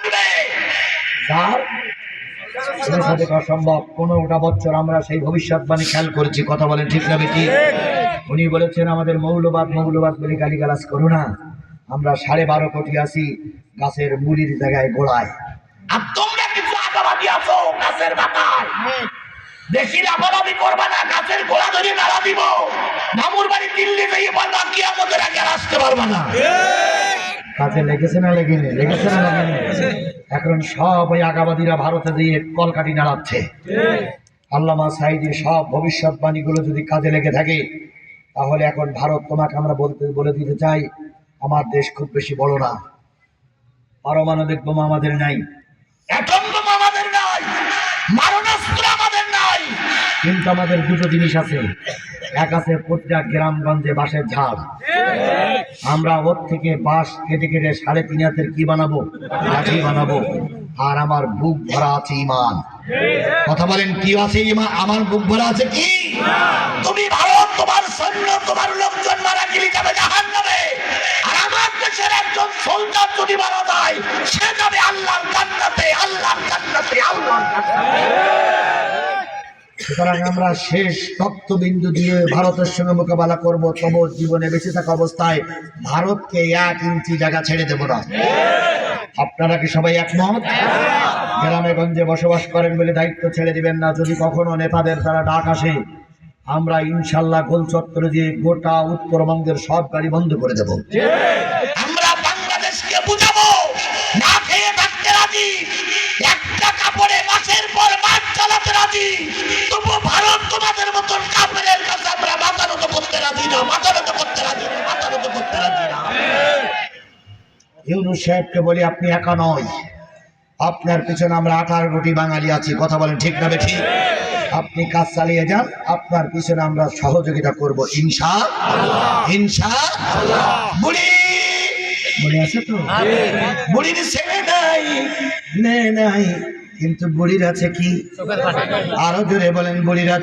থাকবে। অসম্ভব। 15টা বছর আমরা সেই ভবিষ্যৎবাণী খেয়াল করেছি, কথা বলেন ঠিক না বেটি? উনি বলেছেন আমাদের মৌলবাদ মৌলবাদ বলে গালিগালাজ করো না, আমরা 12.5 কোটি আছি গাছের মুড়ির জায়গায় গোড়ায়। আর তোমরা কিছু আগাবাদী আছো গাছের বাতায়, বেশি লাফালাফি করবা না, গাছের গোড়া ধরে নাড়া দিব। মামুর বাড়ি দিল্লি থেকে বলবা কিয়ামতের আগে আর আসতে পারবা না। কাজে লেগেছে না লেগেনি? লেগেছে না লেগেনি? এখন সব ওই আগাবাদীরা ভারতে দিয়ে কলকাঠি নাড়াচ্ছে। আল্লামা সাঈদীর সব ভবিষ্যৎবাণীগুলো যদি কাজে লেগে থাকে, তাহলে এখন ভারত তোমাকে আমরা বলে দিতে চাই, আমার দেশ খুব বেশি বড় না, পারমাণবিক বোমা আমাদের নাই, অ্যাটম বোমা আমাদের নাই, মারণাস্ত্র আমাদের নাই, কিন্তু আমাদের দুটো জিনিস আছে। এক আছে প্রতিটা গ্রামগঞ্জে বাঁশের ঝাড়, আমরা ওর থেকে বাঁশ কেটে কেটে 3.5 হাতের কি বানাবো, লাঠি বানাবো। আর আমার বুক ভরা আছে ঈমান। কথা বলেন কি আছে ঈমান? আমার বুক ভরা আছে কি? তুমি ভারত, তোমার সৈন্য, তোমার লোকজন মারা গেলে যাবে জাহান্নামে। আর আমার দেশের একজন সোলজার যদি মারা যায়, সে যাবে আল্লাহর জান্নাতে, আল্লাহর জান্নাতে, আল্লাহর জান্নাতে। সুতরাং আমরা শেষ রক্তবিন্দু দিয়ে ভারতের সঙ্গে মোকাবেলা করবো, তবু জীবনে বেঁচে থাকা অবস্থায় ভারতকে 1 ইঞ্চি জায়গা ছেড়ে দেবো না। আপনারা কি সবাই একমত? গ্রামে গঞ্জে বসবাস করেন বলে দায়িত্ব ছেড়ে দিবেন না। যদি কখনো নেতাদের দ্বারা ডাক আসে, আমরা ইনশাল্লাহ গোল চত্বরে দিয়ে গোটা উত্তরবঙ্গের সব গাড়ি বন্ধ করে দেব। আমরা বাংলাদেশকে বুঝাবো, না খেয়ে থাকতে রাজি, একটা কাপড়ে মাসের পর মাস চালাতে রাজি, তবু ভারত তোমাদের মতন কাপড়ের কাছে আমরা মাথা নত করতে রাজি না, মাথা নত করতে রাজি না, মাথা নত করতে রাজি না। ইউনূস সাহেবকে বলি, আপনি একা নয়, আপনার পিছনে আমরা 18 কোটি বাঙালি আছি, কথা বলেন ঠিক না বেঠিক? আপনি কাজ চালিয়ে যান, আপনার পিছনে আমরা সহযোগিতা করব ইনশাআল্লাহ, ইনশাআল্লাহ। বুড়ি মনে আছে তো? বুড়ির ছেলে নাই, নেই, কিন্তু বুড়ির আছে কি? আরো জোরে বলেন, বুড়ির আছে